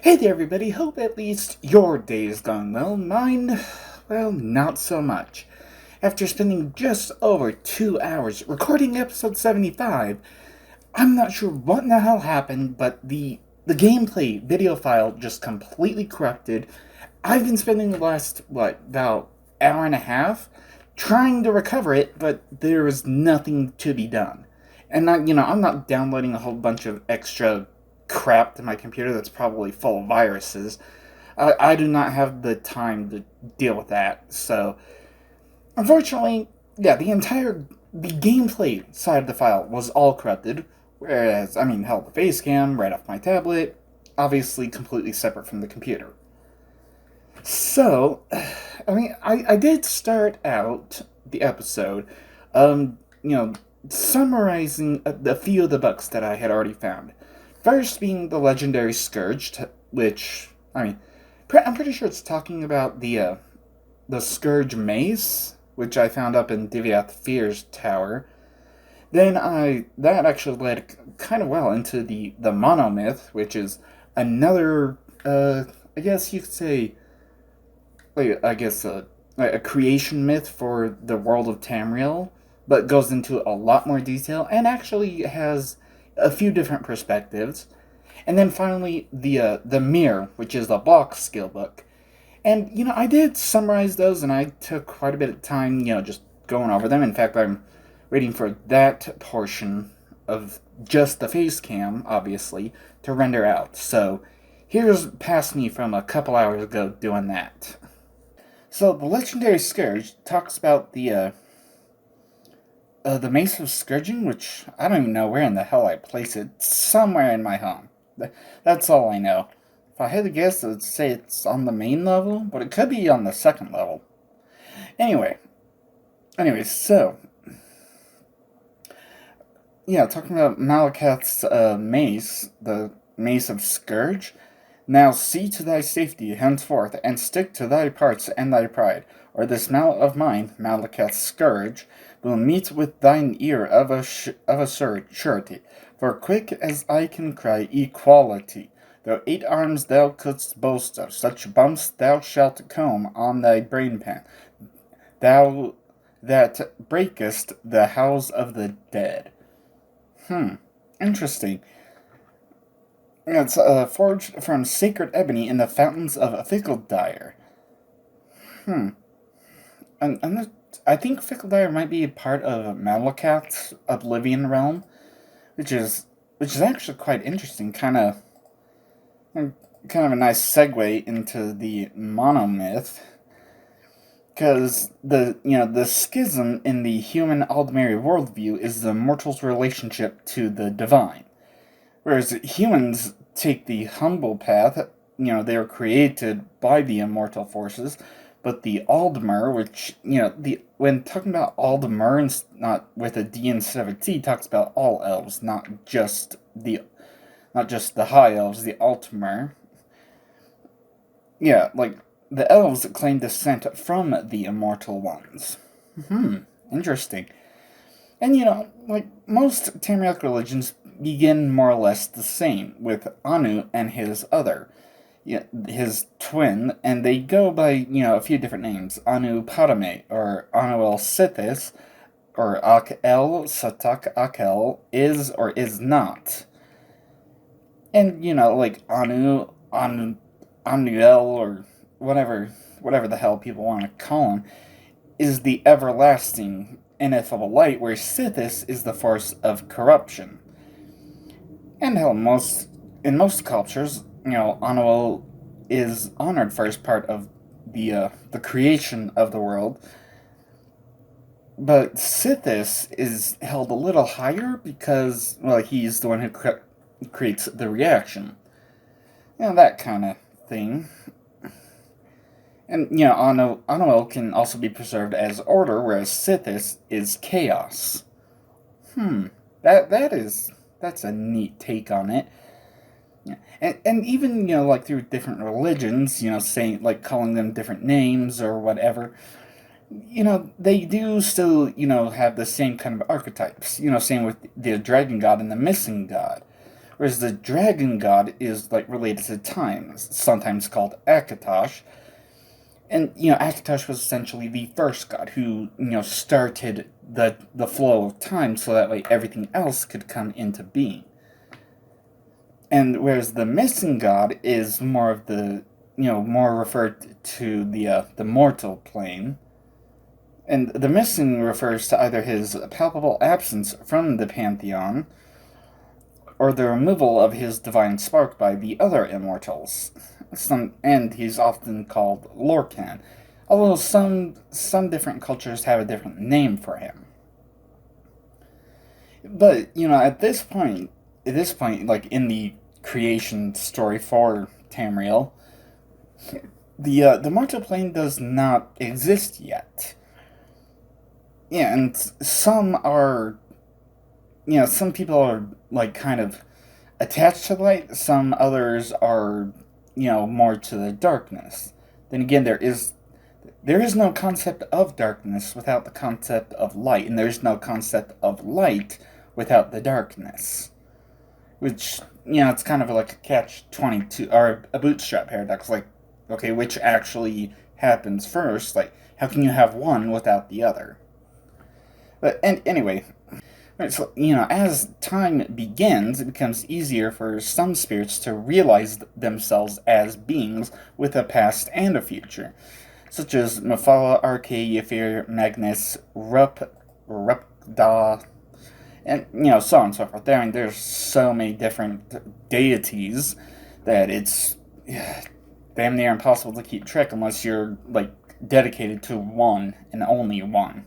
Hey there everybody, hope at least your day is going well. Mine, well, not so much. After spending just over 2 hours recording episode 75, I'm not sure what in the hell happened, but the gameplay video file just completely corrupted. I've been spending the last, about hour and a half trying to recover it, but there is nothing to be done. And I'm not downloading a whole bunch of extra crap to my computer that's probably full of viruses. I do not have the time to deal with that. So, unfortunately, yeah, the gameplay side of the file was all corrupted. Whereas, hell, the face cam right off my tablet, obviously completely separate from the computer. So, I did start out the episode, um, you know, summarizing a few of the bugs that I had already found. First being the legendary Scourge, which, I'm pretty sure it's talking about the Scourge mace, which I found up in Divyath Fear's tower. Then that actually led kind of well into the monomyth, which is another, I guess you could say, a creation myth for the world of Tamriel, but goes into a lot more detail and actually has a few different perspectives. And then finally, the mirror, which is the block skill book. And I did summarize those, and I took quite a bit of time, just going over them. In fact, I'm waiting for that portion of just the face cam, obviously, to render out. So here's past me from a couple hours ago doing that. So the legendary Scourge talks about the Mace of Scourging, which I don't even know where in the hell I place it. Somewhere in my home. That's all I know. If I had to guess, I'd say it's on the main level, but it could be on the second level. Anyway, so yeah, talking about Malakath's mace, the Mace of Scourge. Now see to thy safety henceforth, and stick to thy parts and thy pride, or this mallet of mine, Malakath's Scourge, will meet with thine ear of a surety. For quick as I can cry equality, though 8 arms thou couldst boast of, such bumps thou shalt comb on thy brainpan, thou that breakest the house of the dead. Interesting. It's forged from sacred ebony in the fountains of Fickledire. And I think Fickledire might be a part of Malakath's Oblivion realm, which is actually quite interesting. Kind of a nice segue into the monomyth, because the schism in the human Aldmeri worldview is the mortal's relationship to the divine. Whereas humans take the humble path, they are created by the immortal forces, but the Aldmer, which, when talking about Aldmer, and not with a D instead of a T, talks about all elves, not just the high elves, the Altmer. Yeah, like, the elves claim descent from the immortal ones. Interesting. And like most Tamrielic religions begin more or less the same, with Anu and his his twin, and they go by, a few different names. Anu Padame, or Anu El Sithis, or Ak-El, Satak Ak-El, is or is not. And, like Anuel, or whatever the hell people want to call him, is the everlasting ineffable light, where Sithis is the force of corruption. And hell, in most cultures, Anuel is honored for his part of the creation of the world. But Sithis is held a little higher because, well, he's the one who creates the reaction. That kind of thing. And, Anuel can also be preserved as order, whereas Sithis is chaos. That's a neat take on it. Yeah. And even, like through different religions, saying, like, calling them different names or whatever, they do still, have the same kind of archetypes. Same with the dragon god and the missing god. whereas the dragon god is like related to time, sometimes called Akatosh. And Akatosh was essentially the first god who started the flow of time, so that way everything else could come into being. And whereas the missing god is more of the more referred to the mortal plane. And the missing refers to either his palpable absence from the pantheon, or the removal of his divine spark by the other immortals. And he's often called Lorcan, although some different cultures have a different name for him. But at this point, like in the creation story for Tamriel, the mortal plane does not exist yet. Yeah, and some are, some people are like kind of attached to the light. Some others are, more to the darkness. Then again, there is no concept of darkness without the concept of light, and there's no concept of light without the darkness. Which, it's kind of like a catch-22, or a bootstrap paradox. Like, okay, which actually happens first? Like, how can you have one without the other? But anyway, so, as time begins, it becomes easier for some spirits to realize themselves as beings with a past and a future, such as Mephala, Arche, Ymir, Magnus, Rupda, and so on and so forth. There's so many different deities that it's damn near impossible to keep track unless you're like dedicated to one and only one.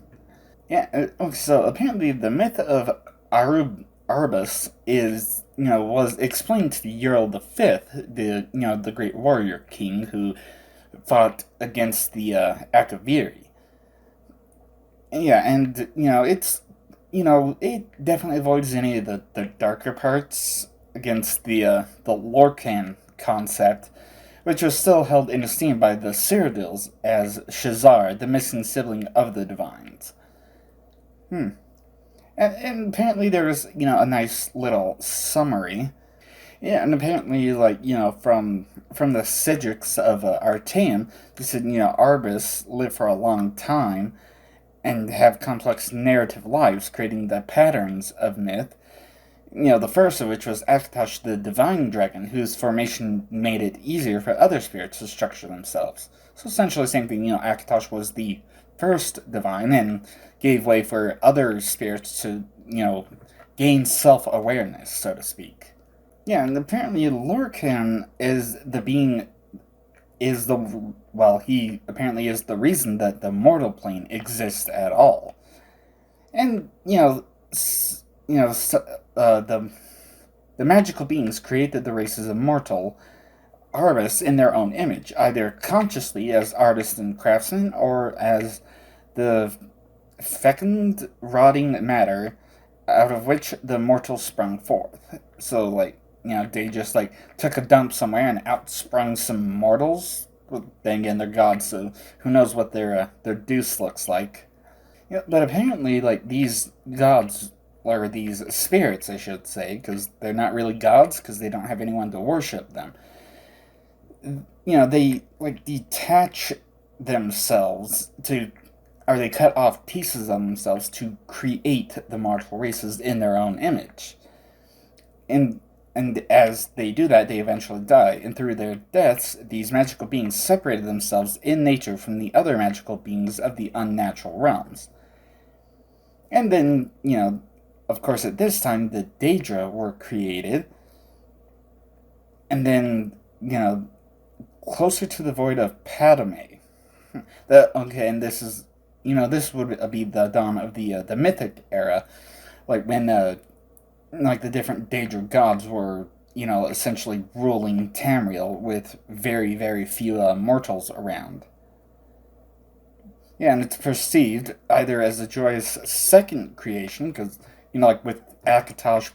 Yeah, so apparently the myth of Arubus was explained to Ural the Fifth, the great warrior king who fought against the Akaviri. Yeah, and it definitely avoids any of the darker parts against the Lorcan concept, which was still held in esteem by the Cyrodiils as Shazar, the missing sibling of the divines. And apparently there's, a nice little summary. Yeah, and apparently, like, from the Cedrics of Artaeum, they said, Arbus lived for a long time and have complex narrative lives, creating the patterns of myth. The first of which was Akatosh the Divine Dragon, whose formation made it easier for other spirits to structure themselves. So essentially the same thing, Akatosh was the first divine and gave way for other spirits to, gain self-awareness, so to speak. Yeah, and apparently Lorcan is the being, he apparently is the reason that the mortal plane exists at all. And, the magical beings created the races of mortal artists in their own image, either consciously as artists and craftsmen, or as the fecund, rotting matter out of which the mortals sprung forth. So, like, they just, like, took a dump somewhere and outsprung some mortals. Well, then again, they're gods, so who knows what their deuce looks like. Yeah, but apparently, like, these gods, or these spirits, I should say, because they're not really gods, because they don't have anyone to worship them. They, like, detach themselves or they cut off pieces of themselves to create the mortal races in their own image. And as they do that, they eventually die, and through their deaths, these magical beings separated themselves in nature from the other magical beings of the unnatural realms. And then, of course, at this time, the Daedra were created, and then, closer to the void of Padme. And this is, this would be the dawn of the mythic era, like when, like the different Daedra gods were, essentially ruling Tamriel with very, very few mortals around. Yeah, and it's perceived either as a joyous second creation, because, like with Akatosh,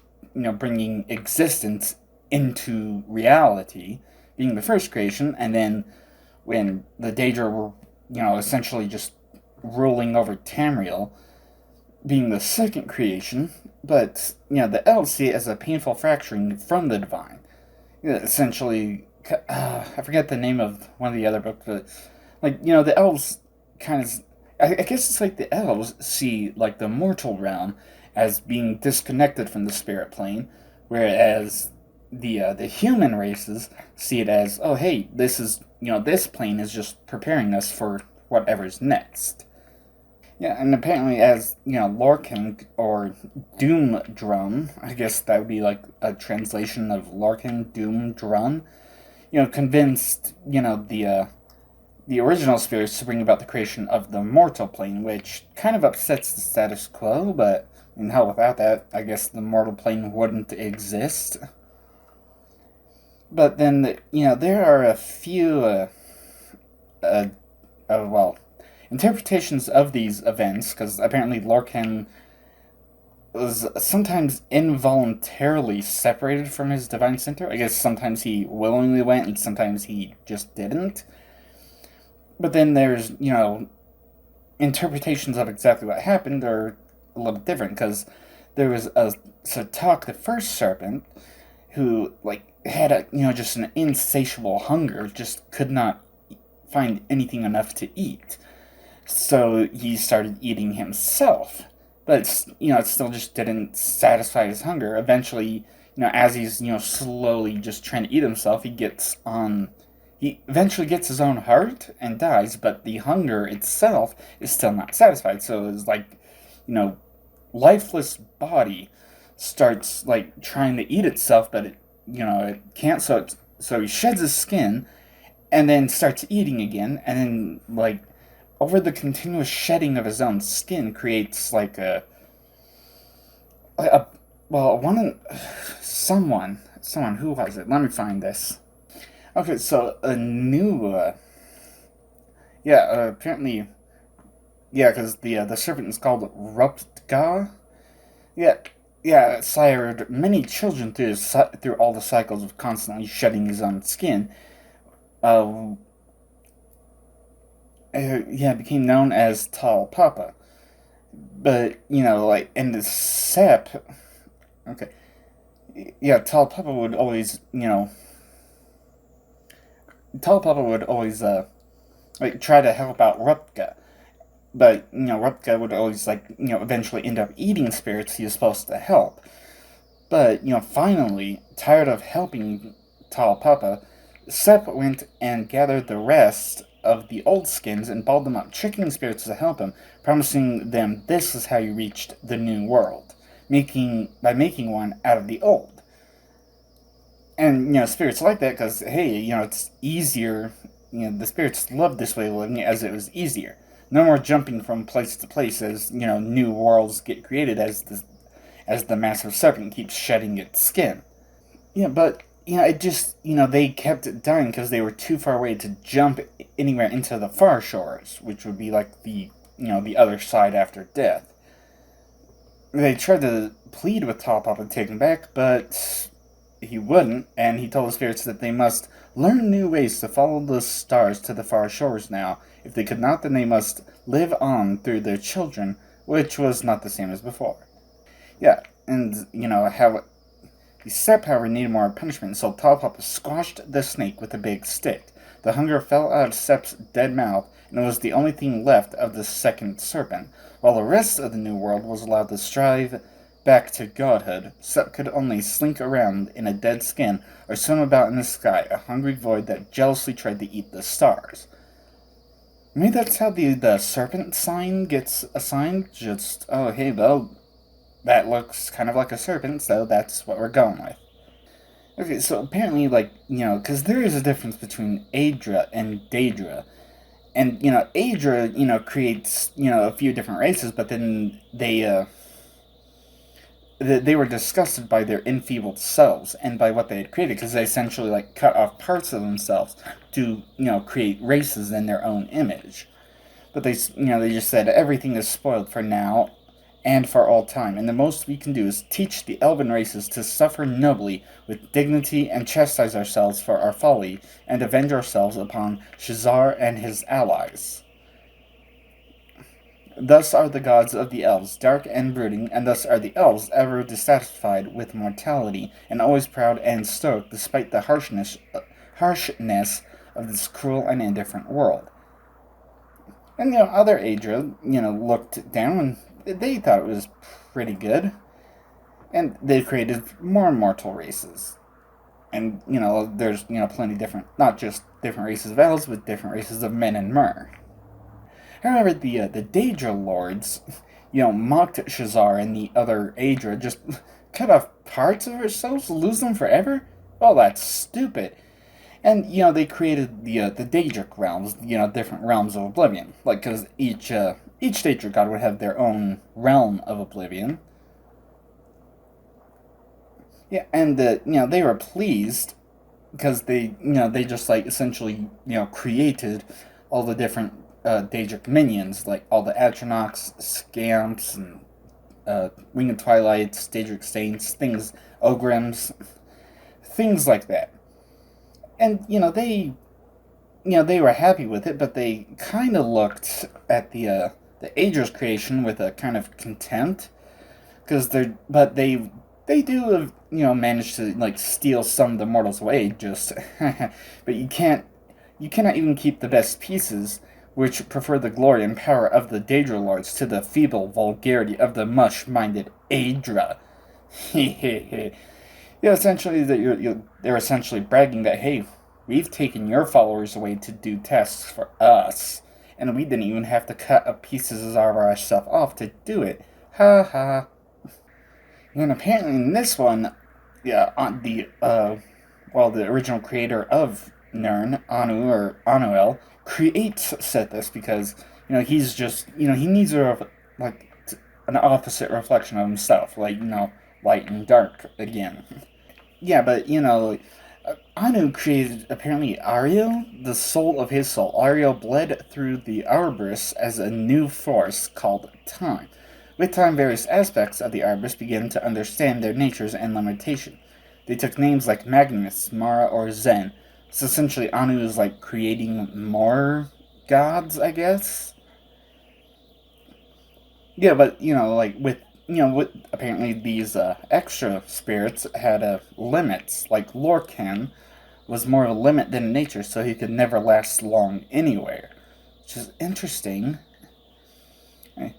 bringing existence into reality, being the first creation, and then when the Daedra were, essentially just ruling over Tamriel, being the second creation, but, the elves see it as a painful fracturing from the divine. Essentially, I forget the name of one of the other books, but, the elves kind of. I guess it's like the elves see, like, the mortal realm as being disconnected from the spirit plane, whereas the human races see it as, oh, hey, this plane is just preparing us for whatever's next. Yeah, and apparently, as Lorcan or Doom Drum, I guess that would be like a translation of Lorcan Doom Drum. Convinced the original spirits to bring about the creation of the mortal plane, which kind of upsets the status quo. But hell, without that, I guess the mortal plane wouldn't exist. But then there are a few uh, well, interpretations of these events, because apparently Lorcan was sometimes involuntarily separated from his divine center. I guess sometimes he willingly went and sometimes he just didn't. But then there's, interpretations of exactly what happened are a little different, because there was a Satak, the first serpent, who, had just an insatiable hunger, just could not find anything enough to eat. So he started eating himself. But, it still just didn't satisfy his hunger. Eventually, as he's, slowly just trying to eat himself, he eventually gets his own heart and dies, but the hunger itself is still not satisfied. So it's like, lifeless body starts, trying to eat itself, but it can't, so he sheds his skin, and then starts eating again, and then, over the continuous shedding of his own skin creates someone who was it? Let me find this. Okay, so a new apparently, because the serpent is called Ruptga. Yeah, it sired many children through all the cycles of constantly shedding his own skin. Uh, it became known as Tal Papa. But, and the Sep, okay, Tal Papa would always, try to help out Rupka. But, Rupka would always, eventually end up eating spirits he was supposed to help. But, finally, tired of helping Tal Papa, Sep went and gathered the rest of the old skins and balled them up, tricking spirits to help him, promising them this is how you reached the new world, by making one out of the old. And, spirits like that because, hey, it's easier. The spirits loved this way of living as it was easier. No more jumping from place to place as, new worlds get created as the massive serpent keeps shedding its skin. Yeah, but it just, they kept dying because they were too far away to jump anywhere into the far shores, which would be like the other side after death. They tried to plead with Topop to take him back, but he wouldn't, and he told the spirits that they must learn new ways to follow the stars to the far shores now. If they could not, then they must live on through their children, which was not the same as before. Yeah, and, how Sep, however, needed more punishment, so Topop squashed the snake with a big stick. The hunger fell out of Sep's dead mouth, and it was the only thing left of the second serpent. While the rest of the New World was allowed to strive back to godhood, Sep could only slink around in a dead skin or swim about in the sky, a hungry void that jealously tried to eat the stars. Maybe that's how the serpent sign gets assigned. Just, oh, hey, well, that looks kind of like a serpent, so that's what we're going with. Okay, so apparently, because there is a difference between Aedra and Daedra. And, Aedra, creates, a few different races, but then they were disgusted by their enfeebled selves and by what they had created, because they essentially, cut off parts of themselves to, create races in their own image. But they just said everything is spoiled for now and for all time, and the most we can do is teach the elven races to suffer nobly with dignity and chastise ourselves for our folly and avenge ourselves upon Shazar and his allies. Thus are the gods of the elves, dark and brooding, and thus are the elves ever dissatisfied with mortality, and always proud and stoic despite the harshness of this cruel and indifferent world. And, other Aedra, looked down and they thought it was pretty good. And they created more mortal races. And, there's, plenty different, not just different races of elves, but different races of men and mer. However, the Daedra lords, mocked Shazar and the other Aedra, just cut off parts of ourselves, lose them forever? Oh, that's stupid. And, they created the Daedric realms, different realms of oblivion. Like, because each Daedric god would have their own realm of oblivion. Yeah, and, they were pleased because they just, like, essentially, created all the different Daedric minions, like all the Atronachs, Scamps, and Winged Twilights, Daedric Saints, Ogrims, things like that. And, they were happy with it, but they kind of looked at the Aedra's creation with a kind of contempt, but they do manage to, like, steal some of the mortals away, just, but you cannot even keep the best pieces, which prefer the glory and power of the Daedra lords to the feeble vulgarity of the mush-minded Aedra. Essentially, they're essentially bragging that, hey, we've taken your followers away to do tasks for us, and we didn't even have to cut pieces of our stuff off to do it. Ha ha. And apparently in this one, on the original creator of Nirn, Anuel, creates Sithis because he's just he needs an opposite reflection of himself, like light and dark again. Yeah, but Anu created apparently Ariel, the soul of his soul. Ariel bled through the Arbus as a new force called time. With time, various aspects of the Arbus began to understand their natures and limitation. They took names like Magnus, Mara, or Zen. So essentially, Anu is like creating more gods, I guess. Yeah, but with apparently these extra spirits had limits. Like Lorcan was more of a limit than nature, so he could never last long anywhere, which is interesting.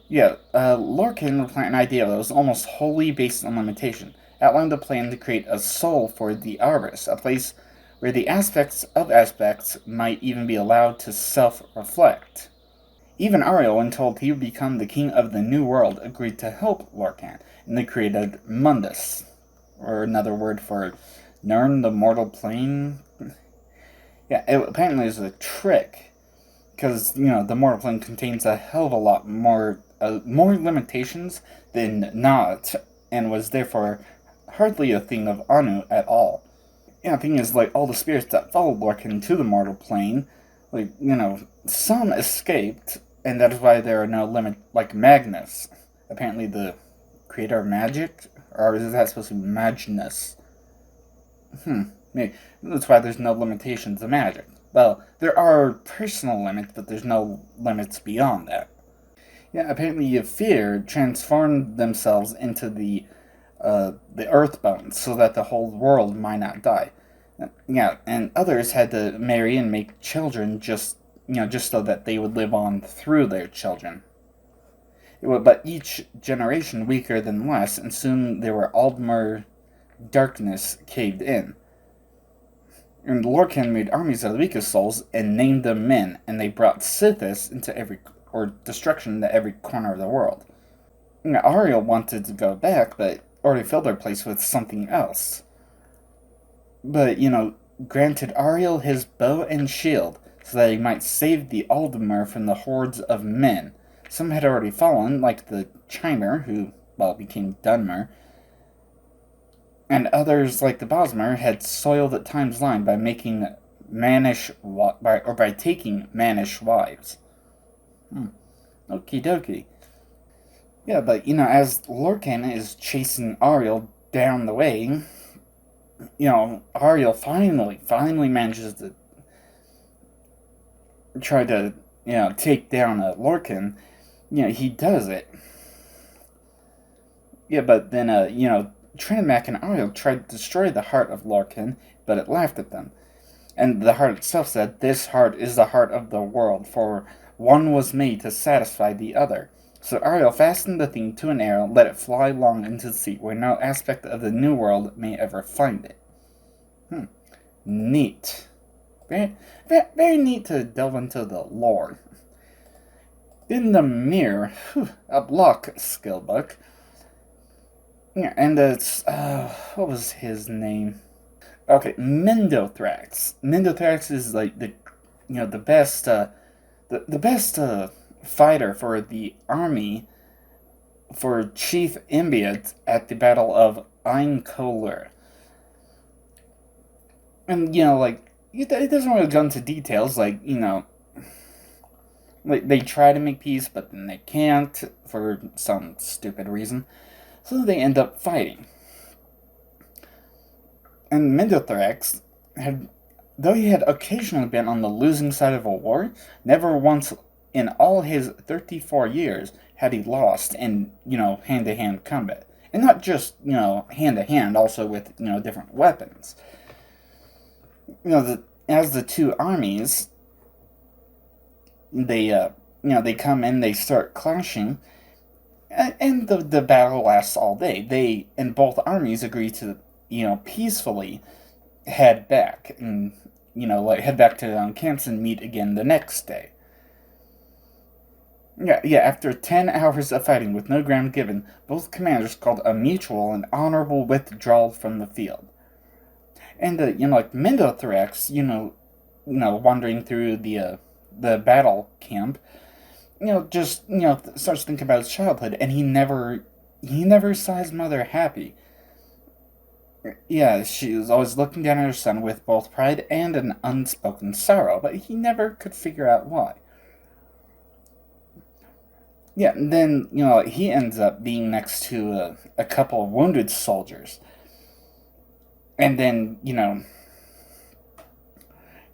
Yeah, Lorcan would plant an idea that was almost wholly based on limitation, outlined a plan to create a soul for the Arbus, a place where the aspects of aspects might even be allowed to self-reflect. Even Ariel, when told he would become the king of the New World, agreed to help Lorcan, and they created Mundus, or another word for Nirn, the mortal plane. Yeah, it apparently is a trick, because, the mortal plane contains a hell of a lot more limitations than not, and was therefore hardly a thing of Anu at all. Yeah, the thing is, like, all the spirits that followed Lorcan to the mortal plane, like, some escaped, and that is why there are no limit, like Magnus, apparently the creator of magic, or is that supposed to be Magnus? Maybe. That's why there's no limitations to magic. Well, there are personal limits, but there's no limits beyond that. Yeah, apparently Fear transformed themselves into the Earthbones so that the whole world might not die. Yeah, and others had to marry and make children just so that they would live on through their children. But each generation weaker than last, and soon there were Aldmer darkness caved in. And Lorcan made armies of the weakest souls and named them men, and they brought Sithis destruction into every corner of the world. Ariel wanted to go back, but already filled their place with something else. But, granted Ariel his bow and shield, so that he might save the Aldmer from the hordes of men. Some had already fallen, like the Chimer, who, became Dunmer, and others, like the Bosmer, had soiled at time's line by taking mannish wives. Okie dokie. Yeah, but as Lorcan is chasing Ariel down the way, Ariel finally manages to try to take down Lorcan, he does it. Yeah, but then, Trinamac and Ariel tried to destroy the heart of Lorcan, but it laughed at them. And the heart itself said, "This heart is the heart of the world, for one was made to satisfy the other." So Ariel fastened the thing to an arrow, let it fly long into the sea, where no aspect of the new world may ever find it. Neat. Very, very, very neat to delve into the lore. In the mirror, a block skill book. Yeah, and it's, what was his name? Okay, Mendothrax. Mendothrax is like the best, the best fighter for the army for Chief Imbiat at the Battle of Einkoller. And, it doesn't really go into details, like they try to make peace, but then they can't for some stupid reason. So they end up fighting. And Mendothrax though he had occasionally been on the losing side of a war, never once in all his 34 years had he lost in, hand-to-hand combat. And not just, hand-to-hand, also with, different weapons. As the two armies, they come in, they start clashing, and the battle lasts all day. And both armies agree to, peacefully head back and, head back to their own camps and meet again the next day. Yeah, after 10 hours of fighting with no ground given, both commanders called a mutual and honorable withdrawal from the field. And, Mendothrax, wandering through the battle camp, just, starts thinking about his childhood, and he never saw his mother happy. Yeah, she was always looking down at her son with both pride and an unspoken sorrow, but he never could figure out why. Yeah, and then, he ends up being next to a couple of wounded soldiers. And then,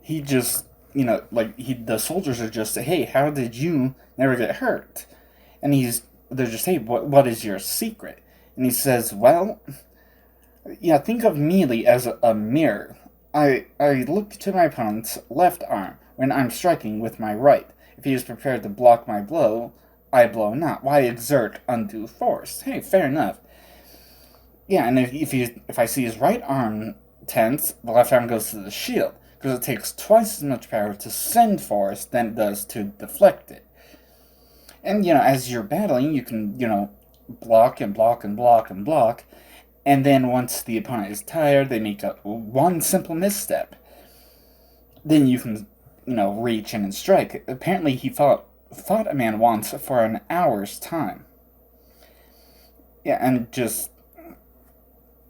he just, the soldiers are just, "Hey, how did you never get hurt?" And they're just, "Hey, what is your secret?" And he says, "Well, yeah, think of melee as a mirror. I look to my opponent's left arm when I'm striking with my right. If he is prepared to block my blow, I blow not. Why exert undue force?" Hey, fair enough. Yeah, and if I see his right arm tense, the left arm goes to the shield, because it takes twice as much power to send force than it does to deflect it. And, as you're battling, you can, block and block and block and block, and then once the opponent is tired, they make one simple misstep. Then you can, reach in and strike. Apparently he fought a man once for an hour's time. Yeah,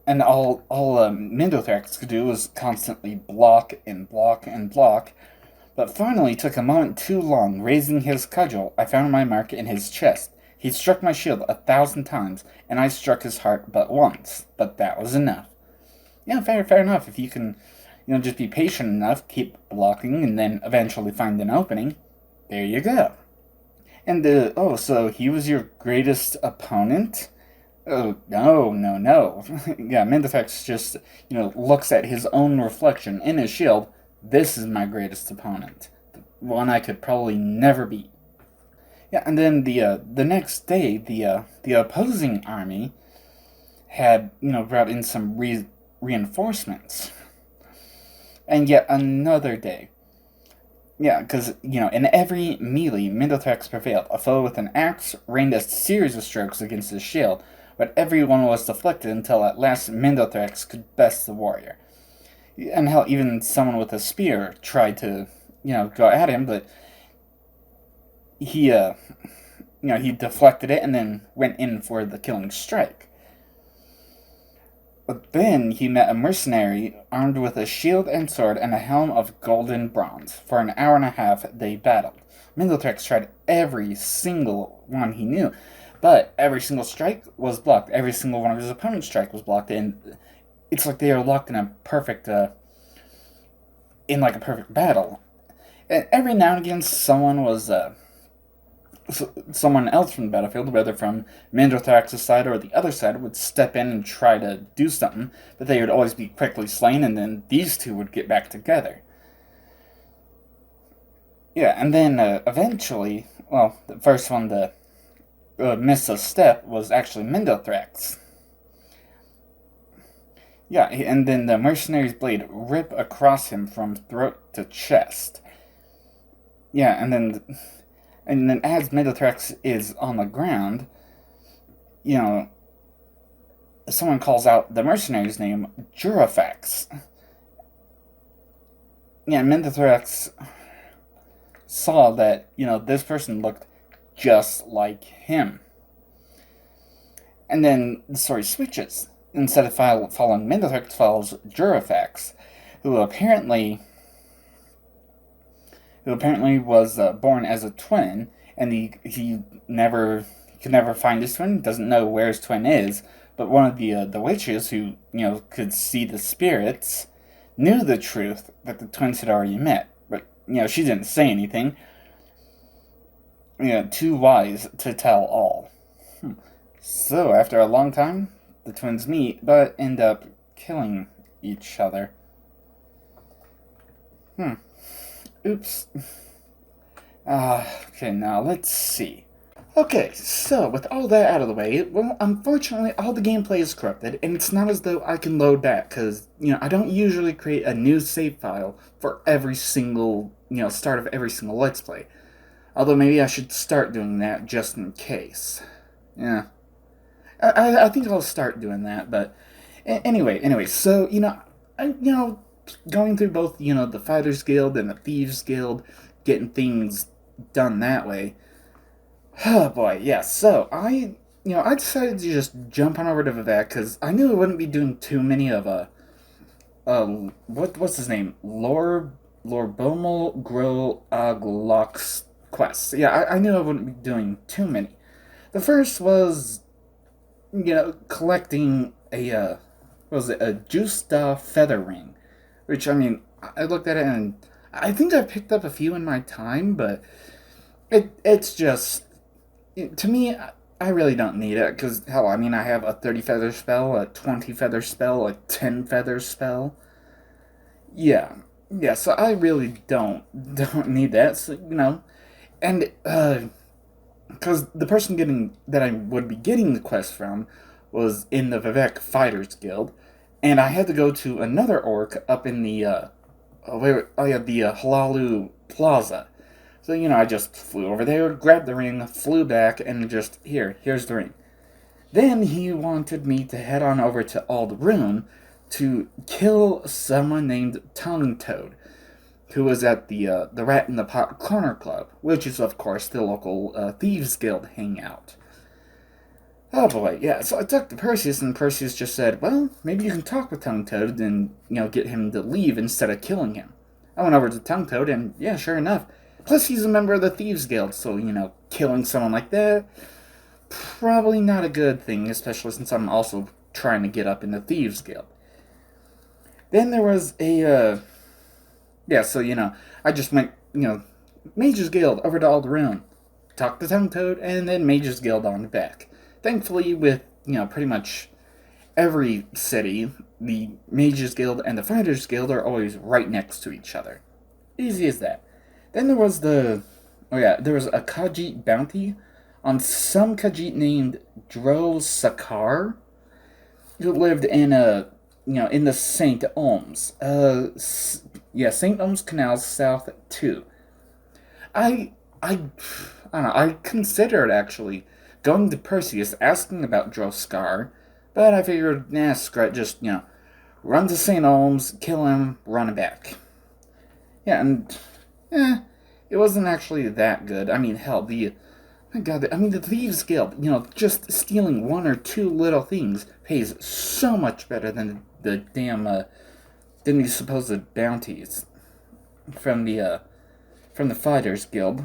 and all Mendothrax could do was constantly block and block and block, but finally took a moment too long. Raising his cudgel, I found my mark in his chest. He struck my shield 1,000 times, and I struck his heart but once. But that was enough. Yeah, fair enough. If you can, just be patient enough, keep blocking, and then eventually find an opening, there you go. And, so he was your greatest opponent? Oh, no. Yeah, Mendothrax just, looks at his own reflection in his shield. This is my greatest opponent. The one I could probably never beat. Yeah, and then the next day, the opposing army had, brought in some reinforcements. And yet another day. Yeah, because, in every melee, Mendothrax prevailed. A foe with an axe rained a series of strokes against his shield, but everyone was deflected until at last Mendothrax could best the warrior. And hell, even someone with a spear tried to, go at him, but he deflected it and then went in for the killing strike. But then he met a mercenary armed with a shield and sword and a helm of golden bronze. For an hour and a half they battled. Mendothrax tried every single one he knew, but every single strike was blocked. Every single one of his opponent's strike was blocked, and it's like they were locked in a perfect battle. And every now and again someone was someone else from the battlefield, whether from Mandrathrax's side or the other side, would step in and try to do something, but they would always be quickly slain, and then these two would get back together. Yeah, and then eventually, well, the first one to miss a step was actually Mandrathrax. Yeah, and then the mercenary's blade rip across him from throat to chest. Yeah, and then as Mandrathrax is on the ground, someone calls out the mercenary's name, Jurafax. Yeah, Mandrathrax saw that, this person looked just like him. And then the story switches. Instead of following Mandrathrax, follows Jurafax, who apparently was born as a twin, and he could never find his twin, doesn't know where his twin is, but one of the witches who, could see the spirits knew the truth that the twins had already met. But, she didn't say anything. Too wise to tell all. So, after a long time, the twins meet, but end up killing each other. Oops. Okay, now let's see. Okay, so with all that out of the way, well, unfortunately, all the gameplay is corrupted, and it's not as though I can load back, because, I don't usually create a new save file for every single, start of every single Let's Play. Although maybe I should start doing that just in case. Yeah. I think I'll start doing that, but anyway, so, going through both, the Fighters Guild and the Thieves Guild, getting things done that way. Oh boy, yeah, so I decided to just jump on over to Vivek, because I knew I wouldn't be doing too many of, what's his name? Lorbomel Groaglok's quests. Yeah, I knew I wouldn't be doing too many. The first was, collecting a Justa feather ring, which, I looked at it and I think I picked up a few in my time, but it's just, to me, I really don't need it, because, hell, I have a 30 feather spell, a 20 feather spell, a 10 feather spell. Yeah, so I really don't need that, so, and, because the person that I would be getting the quest from was in the Vivek Fighters Guild, and I had to go to another orc up in the Halalu Plaza. So, I just flew over there, grabbed the ring, flew back, and just, here's the ring. Then he wanted me to head on over to Aldrune to kill someone named Tongue Toad, who was at the Rat in the Pot Corner Club, which is, of course, the local Thieves Guild hangout. Oh boy, yeah, so I talked to Perseus, and Perseus just said, well, maybe you can talk with Tongue Toad and, get him to leave instead of killing him. I went over to Tongue Toad, and yeah, sure enough. Plus, he's a member of the Thieves Guild, so, killing someone like that, probably not a good thing, especially since I'm also trying to get up in the Thieves Guild. Then there was a, yeah, so, I just went, Mage's Guild over to Aldrune, talked to Tongue Toad, and then Mage's Guild on back. Thankfully, with, pretty much every city, the Mage's Guild and the Fighters Guild are always right next to each other. Easy as that. Then there was there was a Khajiit bounty on some Khajiit named Dro Sakar, who lived in in the St. Oms. St. Oms Canal South 2. I don't know, I considered actually going to Perseus asking about Droskar, but I figured, screw it, just, run to St. Oms, kill him, run back. Yeah, and, it wasn't actually that good. Hell, the Thieves Guild, just stealing one or two little things pays so much better than the damn, than these supposed bounties from the Fighters Guild.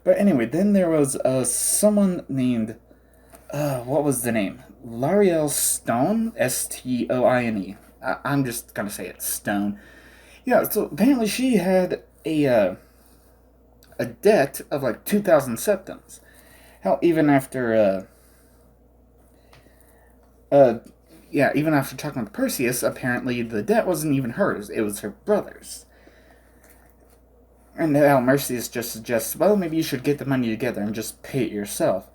But anyway, then there was someone named, what was the name? L'Ariel Stone? Stoine. I'm just gonna say it, Stone. Yeah, so apparently she had a a debt of like 2,000 septims. Hell, even after uh, yeah, even after talking with Perseus, apparently the debt wasn't even hers; it was her brother's. And now Perseus just suggests, well, maybe you should get the money together and just pay it yourself.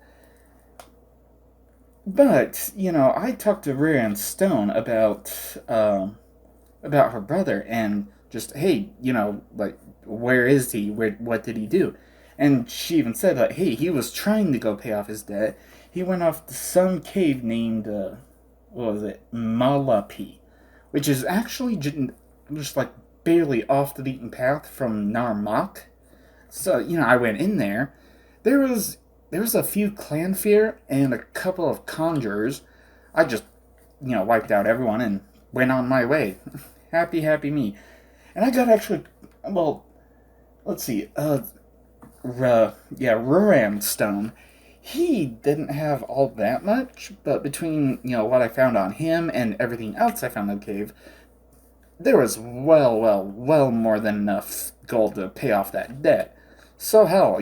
But I talked to Rhea and Stone about her brother and just, hey, like, where is he? What did he do? And she even said, like, hey, he was trying to go pay off his debt. He went off to some cave named, what was it, Malapi, which is actually just like barely off the beaten path from Narmak. So I went in there. There was a few clanfear and a couple of conjurers. I just wiped out everyone and went on my way. Happy, happy me. And I got actually, well, let's see, Ruram Stone. He didn't have all that much, but between, what I found on him and everything else I found in the cave, there was well more than enough gold to pay off that debt. So hell,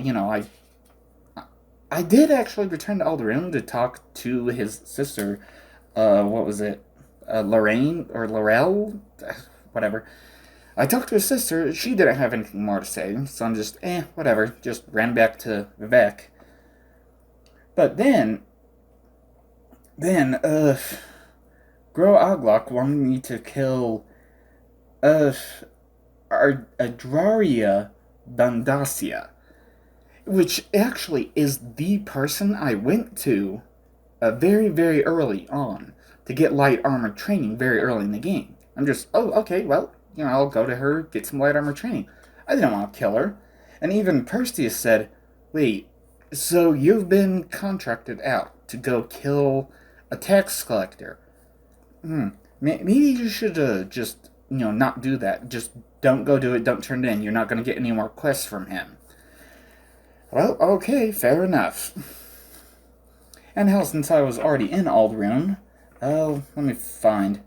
I did actually return to Alderaan to talk to his sister, what was it, Lorraine or Laurel, whatever. I talked to his sister. She didn't have anything more to say, so I'm just whatever. Just ran back to Vivek. But then, Gro Aglok wanted me to kill, Adraria Dandasia, which actually is the person I went to very early on to get light armor training very early in the game. I'm just, oh, okay, well, I'll go to her, get some light armor training. I didn't want to kill her. And even Perseus said, wait, so you've been contracted out to go kill a tax collector. Maybe you should just, not do that. Just don't go do it, don't turn it in. You're not going to get any more quests from him. Well, okay, fair enough. And hell, since I was already in Alderaan, let me find.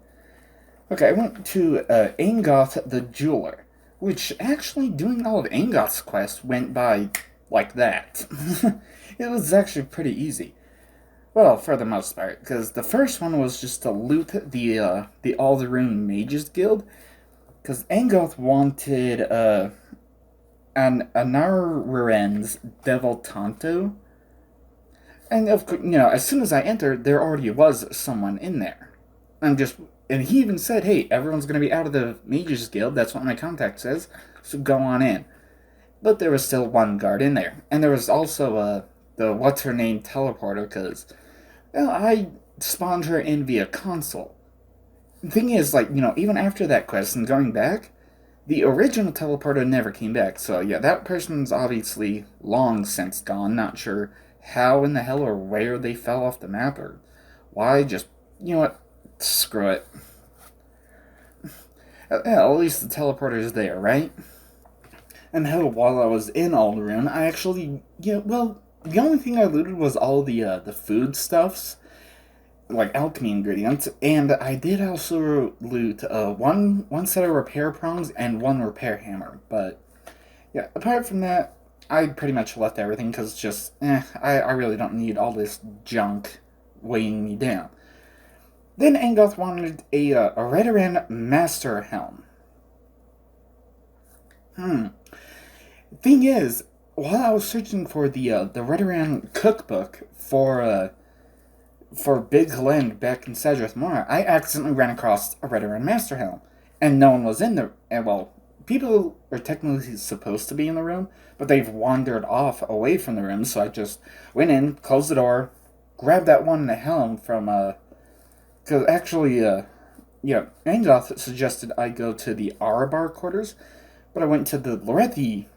Okay, I went to Angoth the Jeweler, which actually doing all of Angoth's quests went by like that. It was actually pretty easy. Well, for the most part, because the first one was just to loot the Alderaan Mages Guild, because Angoth wanted an Anararen's Devil Tonto, and as soon as I entered, there already was someone in there. And he even said, hey, everyone's going to be out of the Mages Guild, that's what my contact says, so go on in. But there was still one guard in there. And there was also the what's-her-name teleporter, because I spawned her in via console. The thing is, even after that quest and going back, the original teleporter never came back. So, yeah, that person's obviously long since gone. Not sure how in the hell or where they fell off the map or why. Just, what? Screw it. At least the teleporter's there, right? And hell, while I was in Alderaan, I actually, the only thing I looted was all the food stuffs, like alchemy ingredients, and I did also loot one set of repair prongs and one repair hammer. But yeah, apart from that, I pretty much left everything because it's just, I really don't need all this junk weighing me down. Then Angoth wanted a Redoran Master Helm. Thing is, while I was searching for the Redoran cookbook for Big Glen back in Sadrith Mora, I accidentally ran across a Redoran Master Helm, and no one was in there. And well, people are technically supposed to be in the room, but they've wandered off away from the room. So I just went in, closed the door, grabbed that one in the helm from because actually Angoth suggested I go to the Arabar quarters, but I went to the Lorethi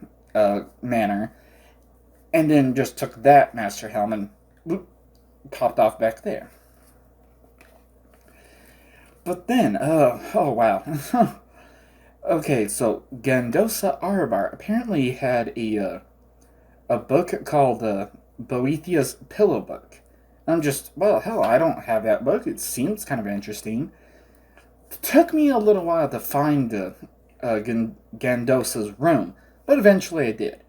manor, and then just took that Master Helm and whoop, popped off back there. But then, oh wow. Okay, so Gandosa Arabar apparently had a book called Boethia's Pillow Book. I'm just, well, hell, I don't have that book. It seems kind of interesting. It took me a little while to find Gandosa's room, but eventually I did.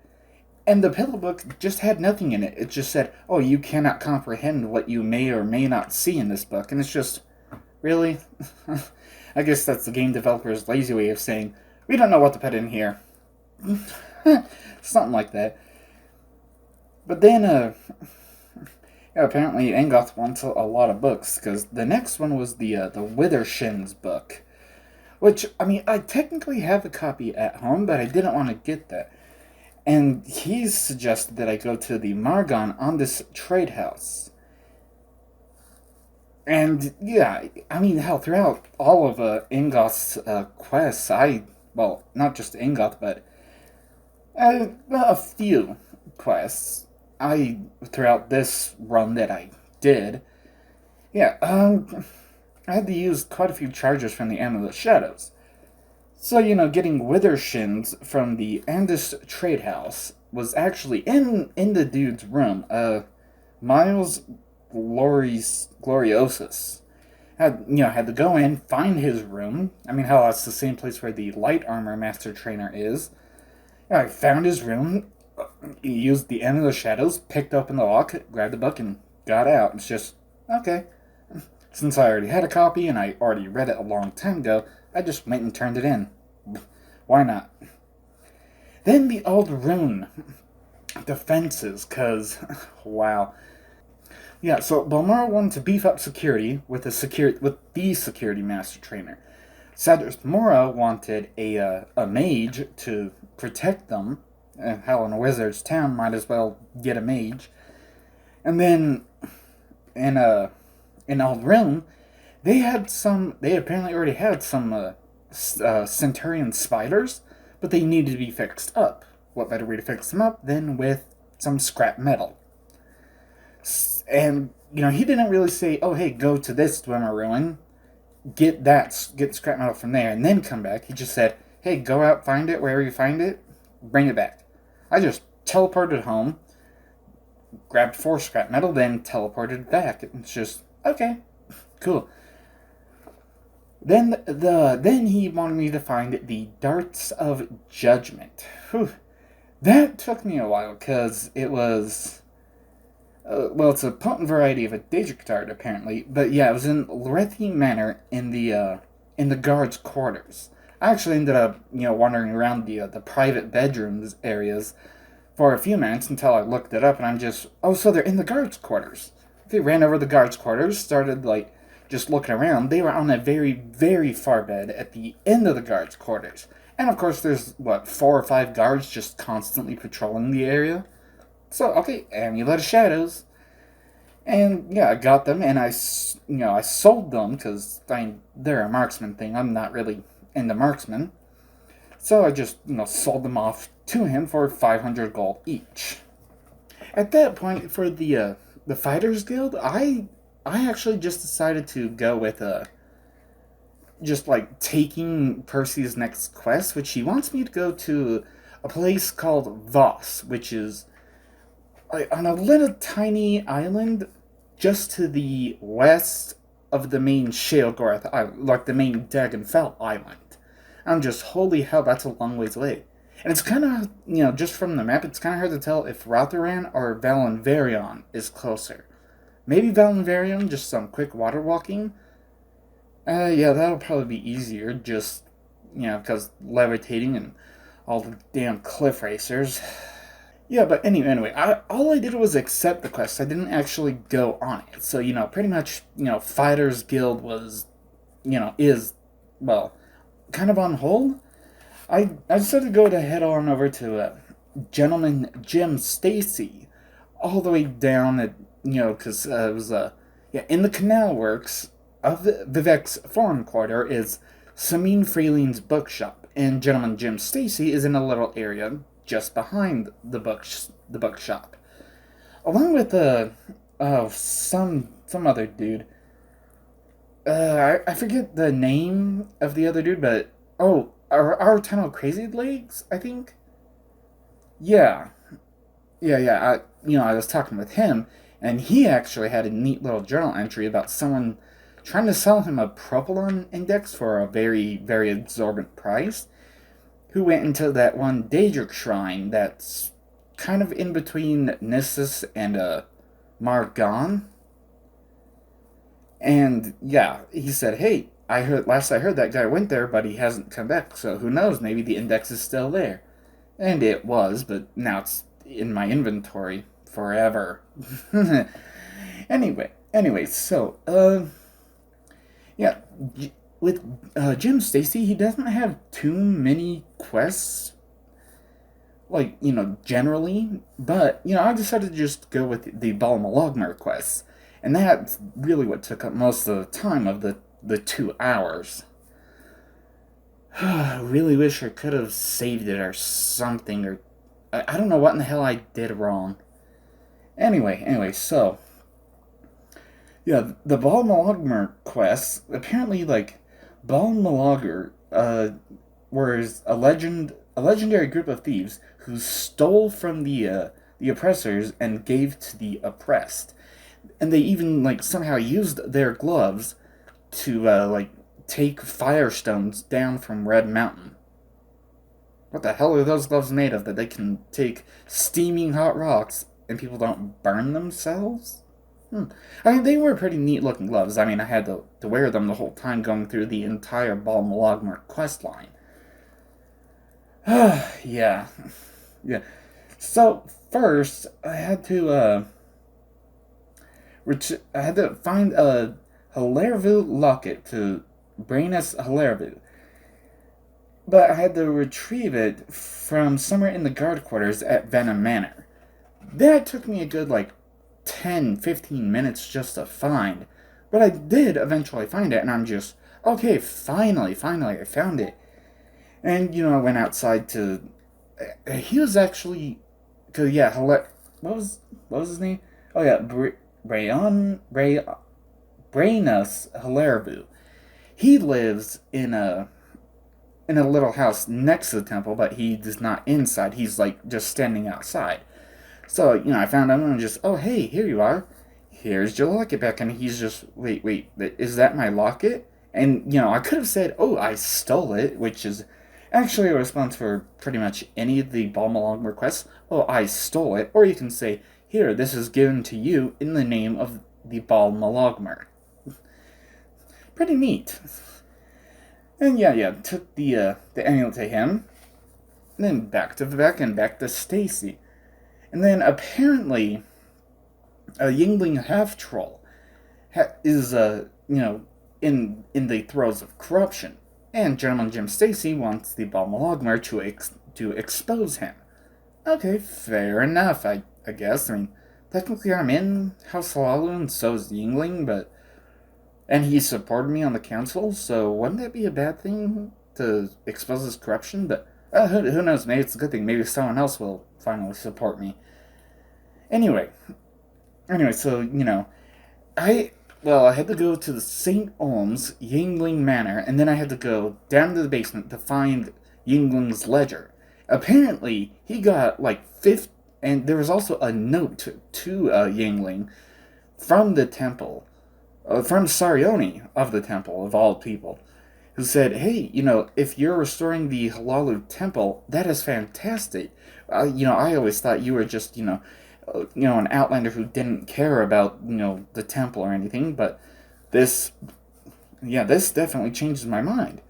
And the pillow book just had nothing in it. It just said, "Oh, you cannot comprehend what you may or may not see in this book." And it's just, really? I guess that's the game developer's lazy way of saying, "We don't know what to put in here." Something like that. But then, yeah, apparently Angoth wants a lot of books, because the next one was the Withershins book. Which, I mean, I technically have a copy at home, but I didn't want to get that. And he suggested that I go to the Margon on this trade house. And yeah, I mean, hell, throughout all of Ingoth's quests, well, not just Ingoth, but a few quests, throughout this run that I did, yeah, I had to use quite a few charges from the Amulet Shadows. So, getting Withershins from the Andis Trade House was actually in the dude's room. Miles Gloriosus had to go in, find his room. I mean, hell, that's the same place where the Light Armor Master Trainer is. Yeah, I found his room, used the End of the Shadows, picked open the lock, grabbed the book, and got out. It's just, okay. Since I already had a copy and I already read it a long time ago, I just went and turned it in. Why not? Then the old rune defenses, cause wow. Yeah, so Balmora wanted to beef up security with the security master trainer. Sadrith Mora wanted a mage to protect them. Hell, in a wizard's town, might as well get a mage. And then in Old Realm, they apparently already had some Centurion spiders, but they needed to be fixed up. What better way to fix them up than with some scrap metal? And, he didn't really say, "Oh, hey, go to this Dwemer ruin, get scrap metal from there, and then come back." He just said, "Hey, go out, find it, wherever you find it, bring it back." I just teleported home, grabbed 4 scrap metal, then teleported back. It's just, okay, cool. Then he wanted me to find the Darts of Judgment. Whew. That took me a while, because it was... it's a potent variety of a Daedric dart, apparently. But yeah, it was in Lorethi Manor in the guards' quarters. I actually ended up, wandering around the private bedrooms areas for a few minutes until I looked it up, and I'm just, oh, so they're in the guards' quarters. Okay, ran over the guards' quarters, started, just looking around. They were on a very, very far bed at the end of the guards' quarters. And of course, there's, 4 or 5 guards just constantly patrolling the area. So, okay, Amulet of Shadows. And, yeah, I got them, and I sold them, because, they're a marksman thing. I'm not really into marksman. So I just, sold them off to him for 500 gold each. At that point, for the Fighters Guild, I actually just decided to go with, taking Percy's next quest, which he wants me to go to a place called Voss, which is on a little tiny island just to the west of the main Sheogorath Island, like the main Dagonfell Island. I'm just, holy hell, that's a long ways away. And it's kind of, just from the map, it's kind of hard to tell if Rotharan or Valenverion is closer. Maybe Valenverion, just some quick water walking. Yeah, that'll probably be easier, just, because levitating and all the damn cliff racers. Yeah, but anyway, all I did was accept the quest. I didn't actually go on it. So, pretty much, Fighters Guild was, is, well, kind of on hold. I decided to go to head on over to Gentleman Jim Stacy, all the way down at, because it was, in the canal works of Vivek's foreign quarter is Samin Freeling's bookshop, and Gentleman Jim Stacy is in a little area just behind the bookshop, along with some other dude. I forget the name of the other dude, but our tunnel Crazy Legs, I think. Yeah. I was talking with him, and he actually had a neat little journal entry about someone trying to sell him a Propylon index for a very, very exorbitant price, who went into that one Daedric shrine that's kind of in between Nissus and Margon. And yeah, he said, "Hey, I heard that guy went there, but he hasn't come back. So who knows? Maybe the index is still there." And it was, but now it's in my inventory forever. anyway, so yeah, with Jim Stacy, he doesn't have too many quests, like, generally, but, I decided to just go with the Molagmer quests, and that's really what took up most of the time of the 2 hours. I really wish I could have saved it or something, or I don't know what in the hell I did wrong. Anyway, so yeah, the Molagmer quests apparently, like, Molagmer was a legendary group of thieves who stole from the oppressors and gave to the oppressed, and they even, like, somehow used their gloves to like, take firestones down from Red Mountain. What the hell are those gloves made of that they can take steaming hot rocks and people don't burn themselves? I mean, they were pretty neat looking gloves. I mean, I had to wear them the whole time going through the entire Molagmer quest line. Yeah. Yeah. So, first, I had to find a Hilairvu locket to Brainus Hilairvu. But I had to retrieve it from somewhere in the guard quarters at Venom Manor. That took me a good, like, 10-15 minutes just to find. But I did eventually find it, and I'm just, okay, finally, I found it. And, I went outside to... He was actually... Cause, yeah, what was his name? Oh, yeah, Brainus Hilairvu. He lives in a little house next to the temple, but he's not inside. He's, like, just standing outside. So, I found him and just, oh, hey, here you are. Here's your locket back. And he's just, wait, is that my locket? And, I could have said, oh, I stole it, which is actually a response for pretty much any of the Balmalong requests. Oh, I stole it. Or you can say, here, this is given to you in the name of the Balmalogmer. Pretty neat. And yeah, took the amulet to him. And then back to Vivek and back to Stacy. And then apparently, a Yingling half troll is in the throes of corruption, and Gentleman Jim Stacy wants the Balmalogmer to expose him. Okay, fair enough, I guess. I mean, technically I'm in House Halalu and so is Yingling, and he supported me on the council, so wouldn't that be a bad thing to expose his corruption? But who knows? Maybe it's a good thing. Maybe someone else will finally support me. Anyway, so, I had to go to the St. Olms Yingling Manor, and then I had to go down to the basement to find Yingling's ledger. Apparently, he got, like, and there was also a note to Yingling from the temple, from Sarioni of the temple, of all people, who said, hey, if you're restoring the Halalu temple, that is fantastic. I always thought you were just, an outlander who didn't care about, the temple or anything, but this definitely changes my mind.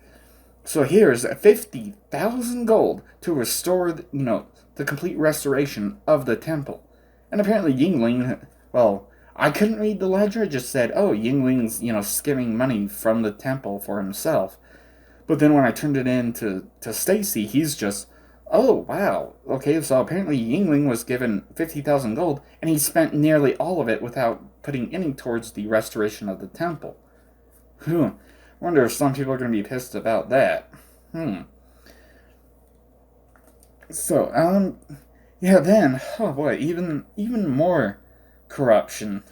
So here's 50,000 gold to restore, the complete restoration of the temple. And apparently Yingling, I couldn't read the ledger, it just said, oh, Yingling's, skimming money from the temple for himself. But then when I turned it in to Stacy, he's just, oh, wow. Okay, so apparently Yingling was given 50,000 gold, and he spent nearly all of it without putting any towards the restoration of the temple. Wonder if some people are going to be pissed about that. So, then, oh boy, even more corruption.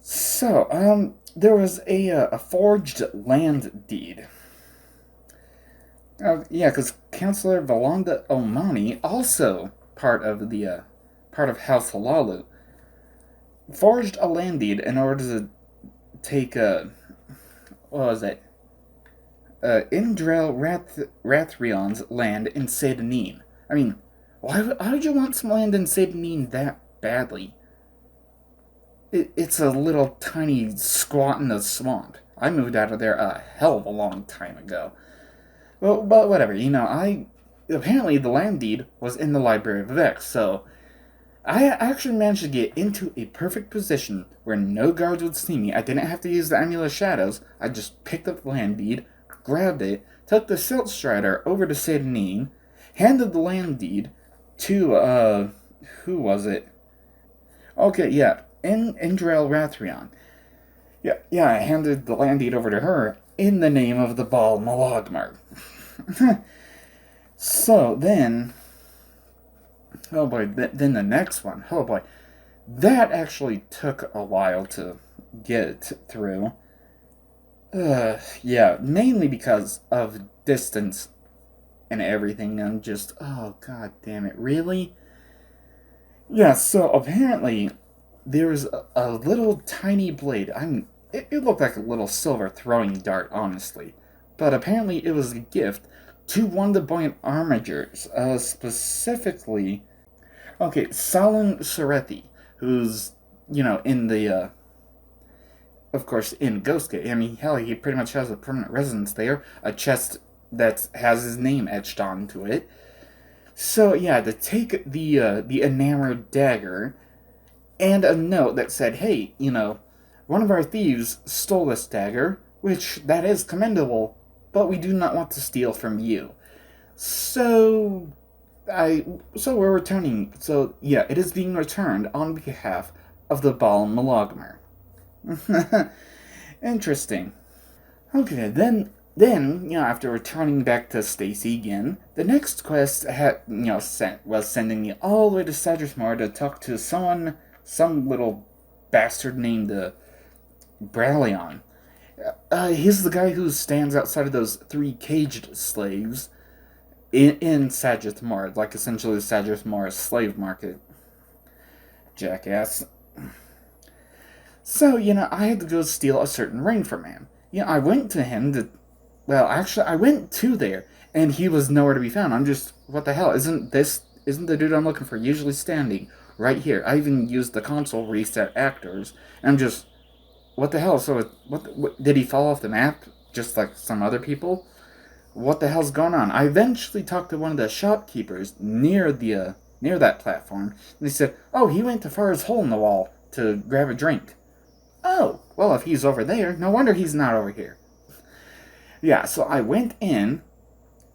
So, there was a forged land deed. Because Councillor Valanda Omani, also part of House Halalu, forged a land deed in order to take Indrel Rathrion's land in Sedanine. I mean, Why would you want some land in Sabine that badly? It's a little tiny squat in the swamp. I moved out of there a hell of a long time ago. Well, but whatever, I apparently the land deed was in the Library of Vex, so I actually managed to get into a perfect position where no guards would see me. I didn't have to use the Amulet of Shadows. I just picked up the land deed, grabbed it, took the Silt Strider over to Sedanine, handed the land deed to, who was it? Okay, yeah, Indrel Rathrion. Yeah, I handed the land deed over to her in the name of the Ball Molagmer. So then, oh boy, then the next one, oh boy, that actually took a while to get through. Yeah, mainly because of distance and everything. I'm just, oh god damn it, really? Yeah, so apparently there was a little tiny blade. It looked like a little silver throwing dart, honestly. But apparently it was a gift to one of the buoyant armigers, specifically, okay, Salon Sorethi, who's, in the, of course, in Ghostgate. I mean, hell, he pretty much has a permanent residence there, a chest that has his name etched onto it. So yeah, to take the enamored dagger and a note that said, "Hey, one of our thieves stole this dagger, which that is commendable, but we do not want to steal from you." So so we're returning. So yeah, it is being returned on behalf of the Bal Malagmer. Interesting. Okay, then after returning back to Stacy again, the next quest had sent was sending me all the way to Sadrismore to talk to some little bastard named Bralion. He's the guy who stands outside of those three caged slaves in Sadrismore, like essentially Sadrismore's slave market. Jackass. So, I had to go steal a certain ring from him. I went to him to. Well, actually, I went to there, and he was nowhere to be found. I'm just. What the hell? Isn't the dude I'm looking for usually standing right here? I even used the console reset actors, and I'm just. What the hell? So, what did he fall off the map? Just like some other people? What the hell's going on? I eventually talked to one of the shopkeepers near that platform, and they said, "Oh, he went to Far's hole in the wall to grab a drink." Oh, well, if he's over there, no wonder he's not over here. Yeah, so I went in,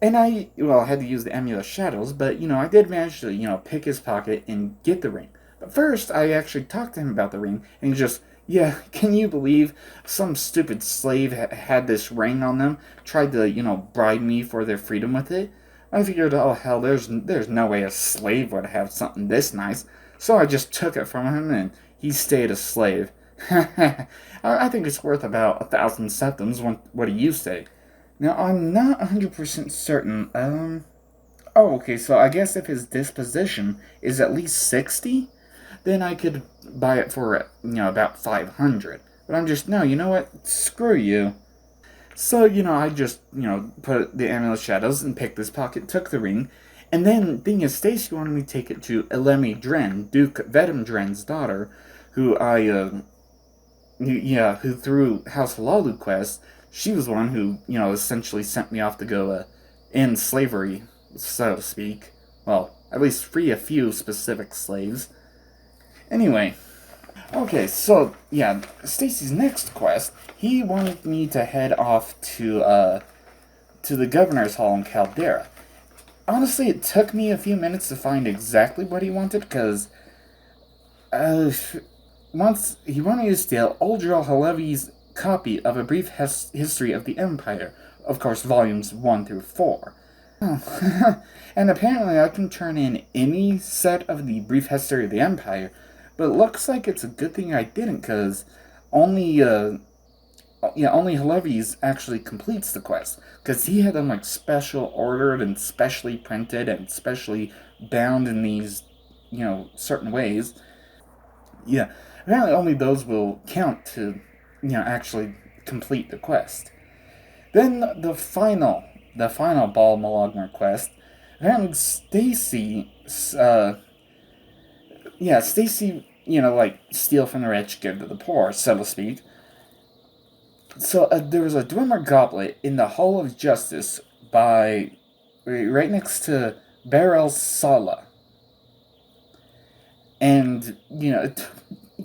and I had to use the Amulet of Shadows, but, I did manage to, pick his pocket and get the ring. But first, I actually talked to him about the ring, and he just, yeah, can you believe some stupid slave had this ring on them, tried to, bribe me for their freedom with it? I figured, oh hell, there's no way a slave would have something this nice, so I just took it from him, and he stayed a slave. I think it's worth about 1,000 septims. What do you say? Now, I'm not 100% certain. Oh, okay, so I guess if his disposition is at least 60, then I could buy it for, about 500. But I'm just, no, you know what? Screw you. So, I just, put the Amulet of Shadows and picked this pocket, took the ring, and then, thing is, Stacy wanted me to take it to Elemi Dren, Duke Vedem Dren's daughter, who who through House of Lalu quest, she was the one who, essentially sent me off to go end slavery, so to speak. Well, at least free a few specific slaves. Anyway, okay, so yeah, Stacy's next quest, he wanted me to head off to the governor's hall in Caldera. Honestly, it took me a few minutes to find exactly what he wanted, because uh, once he wanted me to steal Uldril Halevi's copy of A Brief History of the Empire, of course, volumes 1 through 4. Oh. And apparently I can turn in any set of the Brief History of the Empire, but it looks like it's a good thing I didn't, because only, only Halevi's actually completes the quest, because he had them, like, special ordered and specially printed and specially bound in these, certain ways. Yeah, apparently only those will count to, actually complete the quest. Then the final Ball Malagmer quest. Apparently Stacy yeah, Stacy, like, steal from the rich, give to the poor, so to speak. So there was a Dwemer goblet in the Hall of Justice by right next to Beryl Sala, and it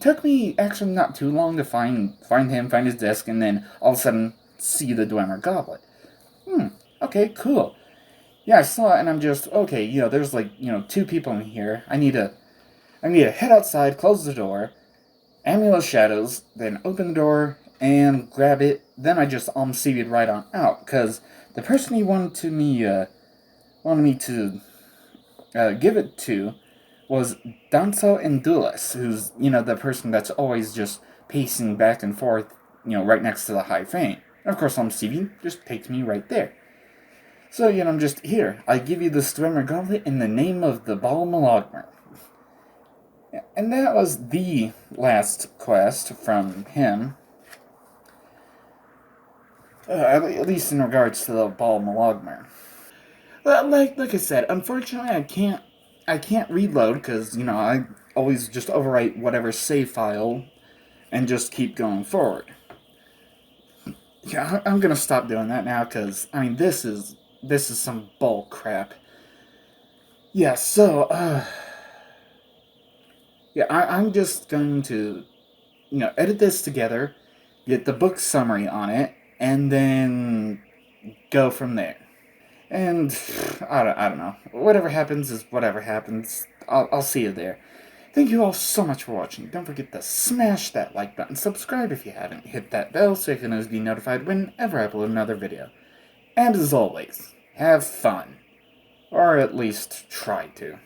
took me actually not too long to find him, find his desk, and then all of a sudden see the Dwemer goblet. Okay, cool. Yeah, I saw it, and I'm just okay. There's like two people in here. I need to head outside, close the door, Amulet Shadows, then open the door and grab it. Then I just seated right on out because the person he wanted me to give it to was Danzo Indulis, who's the person that's always just pacing back and forth, right next to the High Fame. And of course, seated just takes me right there. So I'm just here. I give you the Dwemer Goblet in the name of the Ball Molagmer. And that was the last quest from him. At least in regards to the Ball Molagmer. Like I said, unfortunately, I can't reload because I always just overwrite whatever save file and just keep going forward. Yeah, I'm gonna stop doing that now because this is some bull crap. Yeah, so yeah, I'm just going to edit this together, get the book summary on it, and then go from there. And I don't know. Whatever happens is whatever happens. I'll see you there. Thank you all so much for watching. Don't forget to smash that like button, subscribe if you haven't, hit that bell so you can always be notified whenever I upload another video. And as always, have fun. Or at least try to.